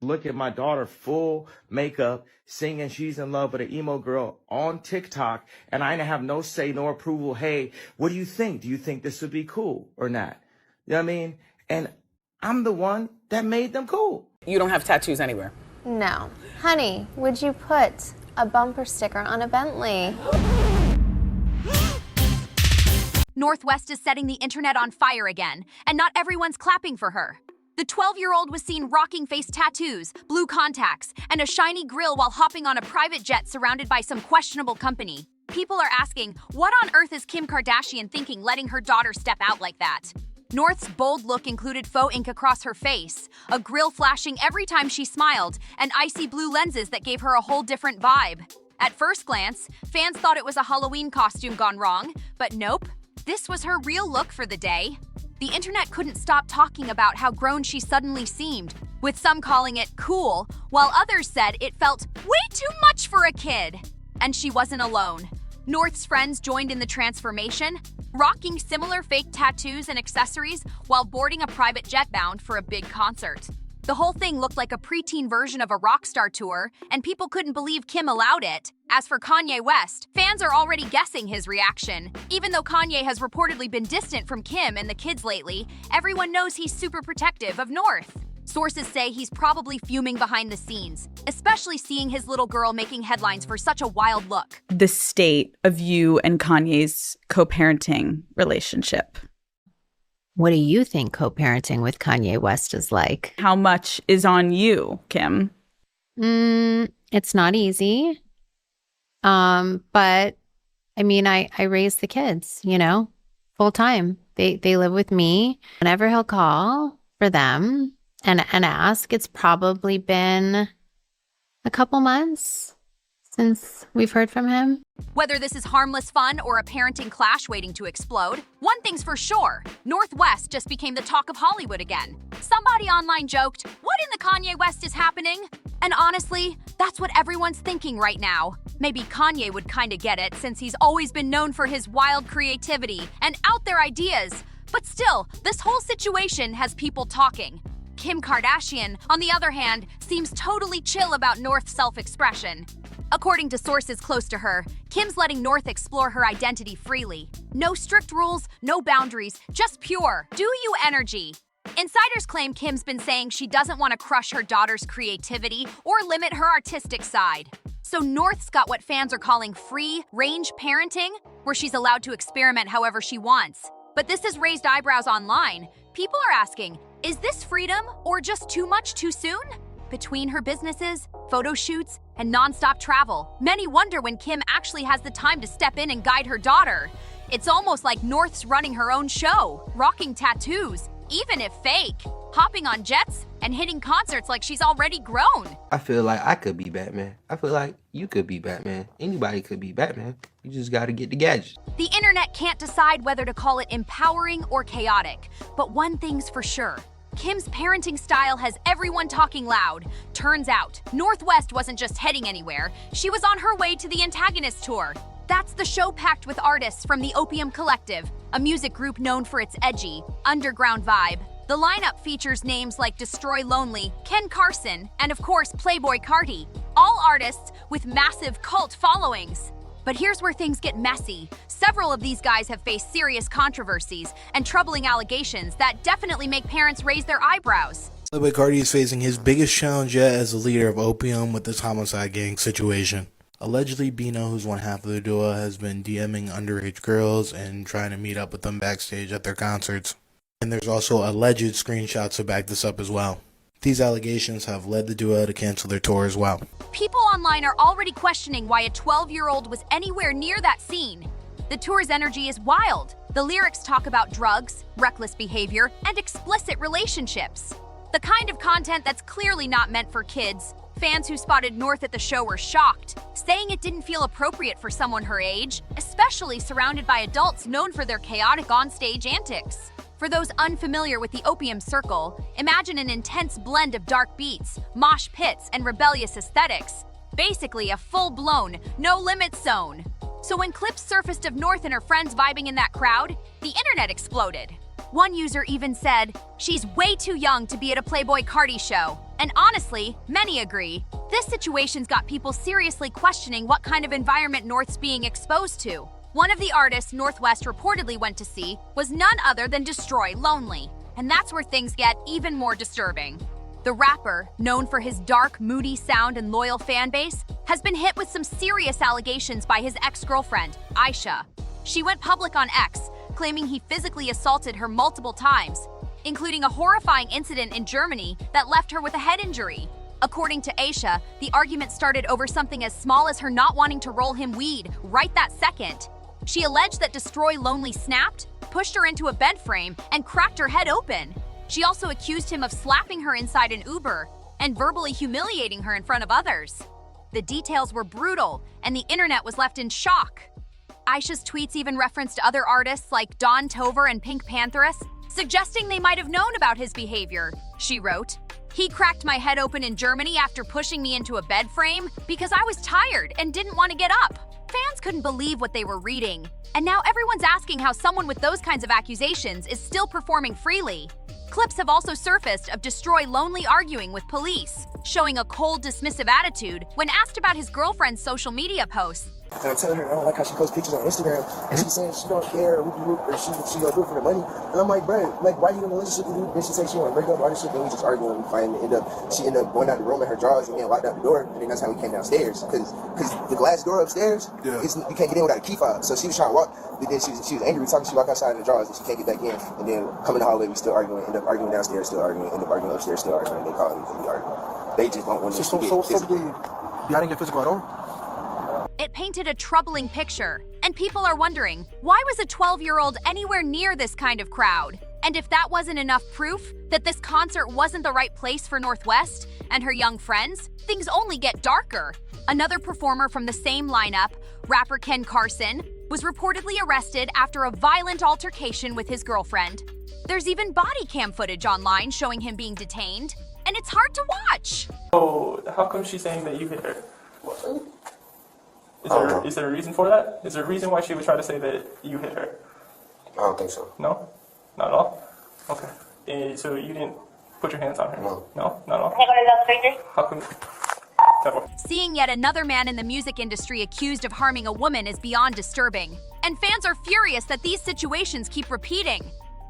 Look at my daughter, full makeup, singing She's in Love with an emo girl on TikTok, and I didn't have no say, no approval. Hey, what do you think? Do you think this would be cool or not? You know what I mean? And I'm the one that made them cool. You don't have tattoos anywhere? No. Honey, would you put a bumper sticker on a Bentley? North West is setting the internet on fire again, and not everyone's clapping for her. The 12-year-old was seen rocking face tattoos, blue contacts, and a shiny grill while hopping on a private jet surrounded by some questionable company. People are asking, what on earth is Kim Kardashian thinking letting her daughter step out like that? North's bold look included faux ink across her face, a grill flashing every time she smiled, and icy blue lenses that gave her a whole different vibe. At first glance, fans thought it was a Halloween costume gone wrong, but nope, this was her real look for the day. The internet couldn't stop talking about how grown she suddenly seemed, with some calling it cool, while others said it felt way too much for a kid. And she wasn't alone. North's friends joined in the transformation, rocking similar fake tattoos and accessories while boarding a private jet bound for a big concert. The whole thing looked like a preteen version of a rock star tour, and people couldn't believe Kim allowed it. As for Kanye West, fans are already guessing his reaction. Even though Kanye has reportedly been distant from Kim and the kids lately, everyone knows he's super protective of North. Sources say he's probably fuming behind the scenes, especially seeing his little girl making headlines for such a wild look. The state of you and Kanye's co-parenting relationship. What do you think co-parenting with Kanye West is like? How much is on you, Kim? It's not easy. But I mean, I raise the kids, full time. They live with me. Whenever he'll call for them and ask, it's probably been a couple months since we've heard from him. Whether this is harmless fun or a parenting clash waiting to explode, one thing's for sure, North West just became the talk of Hollywood again. Somebody online joked, "What in the Kanye West is happening?" And honestly, that's what everyone's thinking right now. Maybe Kanye would kinda get it since he's always been known for his wild creativity and out there ideas. But still, this whole situation has people talking. Kim Kardashian, on the other hand, seems totally chill about North's self-expression. According to sources close to her, Kim's letting North explore her identity freely. No strict rules, no boundaries, just pure, do-you energy. Insiders claim Kim's been saying she doesn't want to crush her daughter's creativity or limit her artistic side. So North's got what fans are calling free-range parenting, where she's allowed to experiment however she wants. But this has raised eyebrows online. People are asking, is this freedom or just too much too soon? Between her businesses, photo shoots, and non-stop travel, many wonder when Kim actually has the time to step in and guide her daughter. It's almost like North's running her own show, rocking tattoos, even if fake, hopping on jets, and hitting concerts like she's already grown. I feel like I could be Batman. I feel like you could be Batman. Anybody could be Batman. You just gotta get the gadgets. The internet can't decide whether to call it empowering or chaotic, but one thing's for sure. Kim's parenting style has everyone talking loud. Turns out, North West wasn't just heading anywhere, she was on her way to the Antagonist tour. That's the show packed with artists from the Opium Collective, a music group known for its edgy, underground vibe. The lineup features names like Destroy Lonely, Ken Carson, and of course Playboy Carti, all artists with massive cult followings. But here's where things get messy. Several of these guys have faced serious controversies and troubling allegations that definitely make parents raise their eyebrows. Playboy Carti is facing his biggest challenge yet as the leader of Opium with this homicide gang situation. Allegedly, Bino, who's one half of the duo, has been DMing underage girls and trying to meet up with them backstage at their concerts. And there's also alleged screenshots to back this up as well. These allegations have led the duo to cancel their tour as well. People online are already questioning why a 12-year-old was anywhere near that scene. The tour's energy is wild. The lyrics talk about drugs, reckless behavior, and explicit relationships. The kind of content that's clearly not meant for kids. Fans who spotted North at the show were shocked, saying it didn't feel appropriate for someone her age, especially surrounded by adults known for their chaotic on-stage antics. For those unfamiliar with the Opium Circle, imagine an intense blend of dark beats, mosh pits, and rebellious aesthetics. Basically a full-blown, no-limit zone. So when clips surfaced of North and her friends vibing in that crowd, the internet exploded. One user even said, "She's way too young to be at a Playboy Carti show." And honestly, many agree. This situation's got people seriously questioning what kind of environment North's being exposed to. One of the artists North West reportedly went to see was none other than Destroy Lonely. And that's where things get even more disturbing. The rapper, known for his dark, moody sound and loyal fan base, has been hit with some serious allegations by his ex-girlfriend, Aisha. She went public on X, claiming he physically assaulted her multiple times, including a horrifying incident in Germany that left her with a head injury. According to Aisha, the argument started over something as small as her not wanting to roll him weed right that second. She alleged that Destroy Lonely snapped, pushed her into a bed frame, and cracked her head open. She also accused him of slapping her inside an Uber and verbally humiliating her in front of others. The details were brutal, and the internet was left in shock. Aisha's tweets even referenced other artists like Don Toliver and Pink Pantheress, suggesting they might have known about his behavior. She wrote, "He cracked my head open in Germany after pushing me into a bed frame because I was tired and didn't want to get up." Fans couldn't believe what they were reading. And now everyone's asking how someone with those kinds of accusations is still performing freely. Clips have also surfaced of Destroy Lonely arguing with police, showing a cold, dismissive attitude when asked about his girlfriend's social media posts. And I'm telling her I don't like how she posts pictures on Instagram, and she's saying she don't care, or she gonna do it for the money. And I'm like, bro, like, why you in a relationship with you? Then she says she wanna break up, all this shit. Then we just arguing, we fighting. She ended up going out the room in her drawers and getting locked out the door. And then that's how we came downstairs, because the glass door upstairs, you can't get in without a key fob. So she was trying to walk, but then she was angry. She walked outside in the drawers and she can't get back in. And then coming the hallway, we still arguing. End up arguing downstairs, still arguing. End up arguing upstairs, still arguing. They call me, we argue. They just don't want to get physical. Y'all didn't get physical at all? It painted a troubling picture, and people are wondering, why was a 12-year-old anywhere near this kind of crowd? And if that wasn't enough proof that this concert wasn't the right place for North West and her young friends, things only get darker. Another performer from the same lineup, rapper Ken Carson, was reportedly arrested after a violent altercation with his girlfriend. There's even body cam footage online showing him being detained, and it's hard to watch. Oh, how come she's saying that you hit her? Is there a reason for that? Is there a reason why she would try to say that you hit her? I don't think so. No? Not at all? Okay. So you didn't put your hands on her? No. No? Not at all? How come? Seeing yet another man in the music industry accused of harming a woman is beyond disturbing. And fans are furious that these situations keep repeating.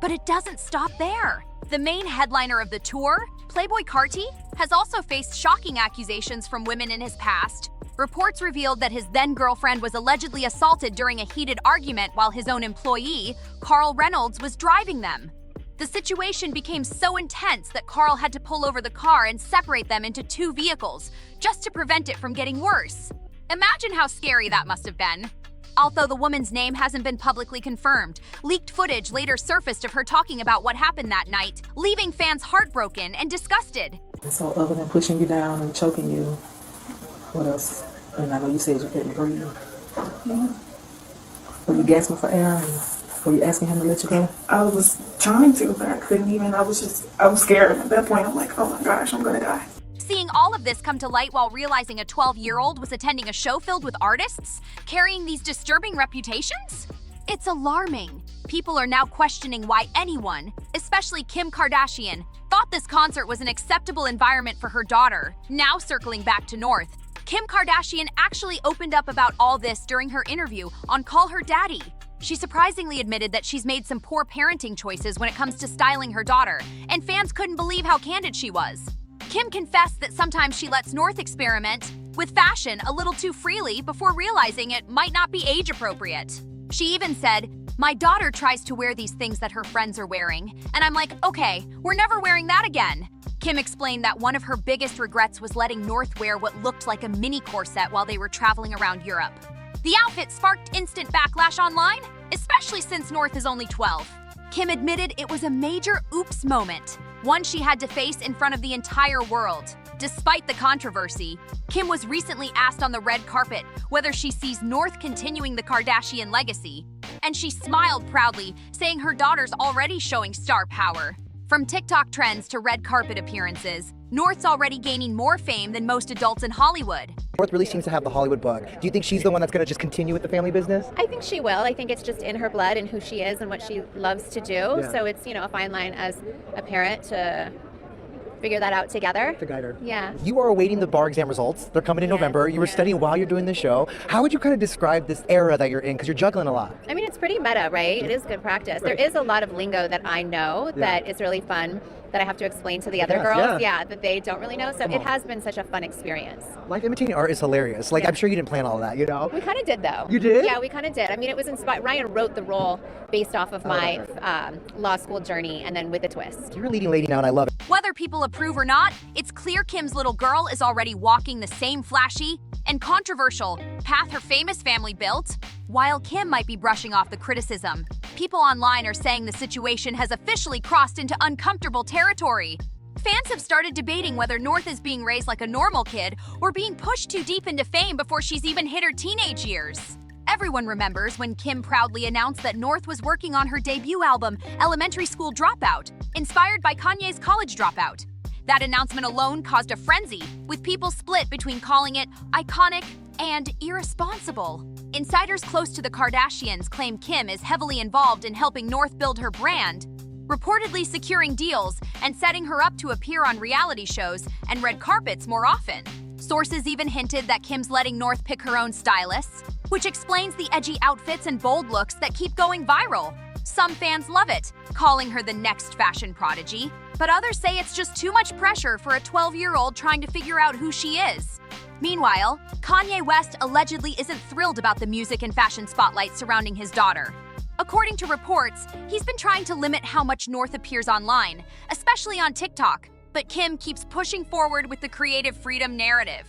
But it doesn't stop there. The main headliner of the tour, Playboi Carti, has also faced shocking accusations from women in his past. Reports revealed that his then-girlfriend was allegedly assaulted during a heated argument while his own employee, Carl Reynolds, was driving them. The situation became so intense that Carl had to pull over the car and separate them into two vehicles, just to prevent it from getting worse. Imagine how scary that must have been. Although the woman's name hasn't been publicly confirmed, leaked footage later surfaced of her talking about what happened that night, leaving fans heartbroken and disgusted. So other than pushing you down and choking you, what else? And I know you said you couldn't breathe. Yeah. Were you gasping for air? And were you asking him to let you go? I was trying to, but I couldn't even. I was scared. At that point, I'm like, oh my gosh, I'm gonna die. Seeing all of this come to light while realizing a 12-year-old was attending a show filled with artists, carrying these disturbing reputations? It's alarming. People are now questioning why anyone, especially Kim Kardashian, thought this concert was an acceptable environment for her daughter. Now circling back to North, Kim Kardashian actually opened up about all this during her interview on Call Her Daddy. She surprisingly admitted that she's made some poor parenting choices when it comes to styling her daughter, and fans couldn't believe how candid she was. Kim confessed that sometimes she lets North experiment with fashion a little too freely before realizing it might not be age appropriate. She even said, "My daughter tries to wear these things that her friends are wearing, and I'm like, okay, we're never wearing that again." Kim explained that one of her biggest regrets was letting North wear what looked like a mini corset while they were traveling around Europe. The outfit sparked instant backlash online, especially since North is only 12. Kim admitted it was a major oops moment, one she had to face in front of the entire world. Despite the controversy, Kim was recently asked on the red carpet whether she sees North continuing the Kardashian legacy, and she smiled proudly, saying her daughter's already showing star power. From TikTok trends to red carpet appearances, North's already gaining more fame than most adults in Hollywood. North really seems to have the Hollywood bug. Do you think she's the one that's going to just continue with the family business? I think she will. I think it's just in her blood and who she is and what she loves to do. Yeah. So it's, a fine line as a parent to figure that out together. To guide her. Yeah. You are awaiting the bar exam results. They're coming in November. You were studying while you're doing the show. How would you kind of describe this era that you're in? Because you're juggling a lot. I mean, it's pretty meta, right? It is good practice. There is a lot of lingo that I know that is really fun that I have to explain to the other girls, that they don't really know. So it has been such a fun experience. Life imitating art is hilarious. Like, I'm sure you didn't plan all of that, you know? We kind of did, though. You did? Yeah, we kind of did. I mean, it was inspired. Ryan wrote the role based off of my law school journey and then with a twist. You're a leading lady now, and I love it. Whether people approve or not, it's clear Kim's little girl is already walking the same flashy and controversial path her famous family built. While Kim might be brushing off the criticism, people online are saying the situation has officially crossed into uncomfortable territory. Fans have started debating whether North is being raised like a normal kid or being pushed too deep into fame before she's even hit her teenage years. Everyone remembers when Kim proudly announced that North was working on her debut album, Elementary School Dropout, inspired by Kanye's College Dropout. That announcement alone caused a frenzy, with people split between calling it iconic and irresponsible. Insiders close to the Kardashians claim Kim is heavily involved in helping North build her brand, reportedly securing deals and setting her up to appear on reality shows and red carpets more often. Sources even hinted that Kim's letting North pick her own stylists, which explains the edgy outfits and bold looks that keep going viral. Some fans love it, calling her the next fashion prodigy, but others say it's just too much pressure for a 12-year-old trying to figure out who she is. Meanwhile, Kanye West allegedly isn't thrilled about the music and fashion spotlight surrounding his daughter. According to reports, he's been trying to limit how much North appears online, especially on TikTok, but Kim keeps pushing forward with the creative freedom narrative.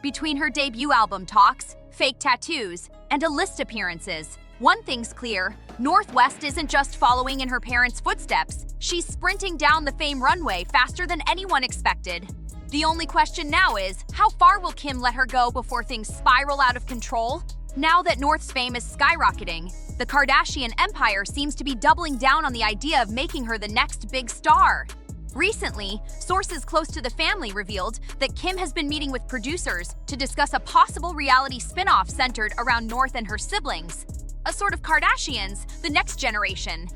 Between her debut album talks, fake tattoos, and a list appearances, one thing's clear: North West isn't just following in her parents' footsteps, she's sprinting down the fame runway faster than anyone expected. The only question now is, how far will Kim let her go before things spiral out of control? Now that North's fame is skyrocketing, the Kardashian empire seems to be doubling down on the idea of making her the next big star. Recently, sources close to the family revealed that Kim has been meeting with producers to discuss a possible reality spin-off centered around North and her siblings. A sort of Kardashians, the next generation.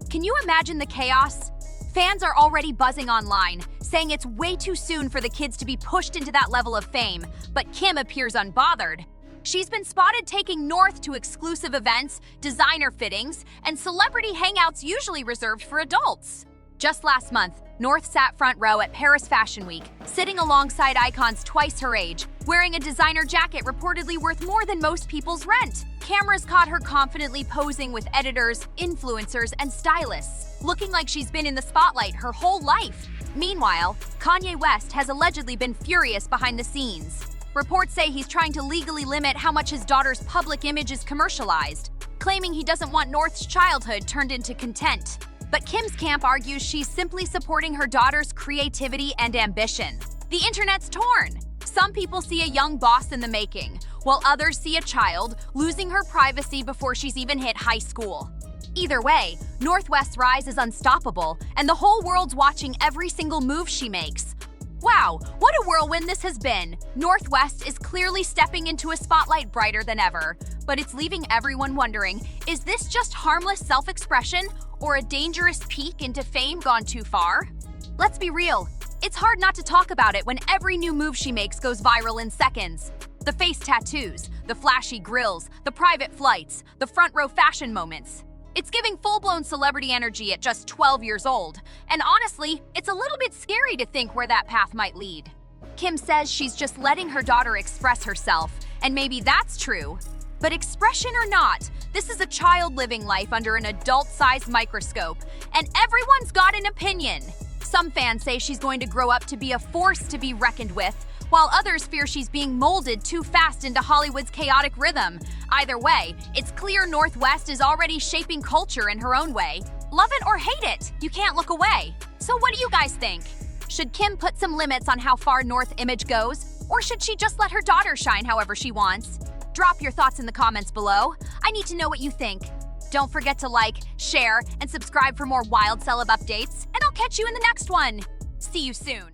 Can you imagine the chaos? Fans are already buzzing online, saying it's way too soon for the kids to be pushed into that level of fame, but Kim appears unbothered. She's been spotted taking North to exclusive events, designer fittings, and celebrity hangouts usually reserved for adults. Just last month, North sat front row at Paris Fashion Week, sitting alongside icons twice her age, wearing a designer jacket reportedly worth more than most people's rent. Cameras caught her confidently posing with editors, influencers, and stylists, looking like she's been in the spotlight her whole life. Meanwhile, Kanye West has allegedly been furious behind the scenes. Reports say he's trying to legally limit how much his daughter's public image is commercialized, claiming he doesn't want North's childhood turned into content. But Kim's camp argues she's simply supporting her daughter's creativity and ambition. The internet's torn. Some people see a young boss in the making, while others see a child losing her privacy before she's even hit high school. Either way, North West's rise is unstoppable, and the whole world's watching every single move she makes. Wow, what a whirlwind this has been! North West is clearly stepping into a spotlight brighter than ever, but it's leaving everyone wondering, is this just harmless self-expression or a dangerous peek into fame gone too far? Let's be real, it's hard not to talk about it when every new move she makes goes viral in seconds. The face tattoos, the flashy grills, the private flights, the front row fashion moments. It's giving full-blown celebrity energy at just 12 years old, and honestly, it's a little bit scary to think where that path might lead. Kim says she's just letting her daughter express herself, and maybe that's true. But expression or not, this is a child living life under an adult-sized microscope, and everyone's got an opinion. Some fans say she's going to grow up to be a force to be reckoned with, while others fear she's being molded too fast into Hollywood's chaotic rhythm. Either way, it's clear North West is already shaping culture in her own way. Love it or hate it, you can't look away. So what do you guys think? Should Kim put some limits on how far North image goes? Or should she just let her daughter shine however she wants? Drop your thoughts in the comments below. I need to know what you think. Don't forget to like, share, and subscribe for more wild celeb updates, and I'll catch you in the next one. See you soon.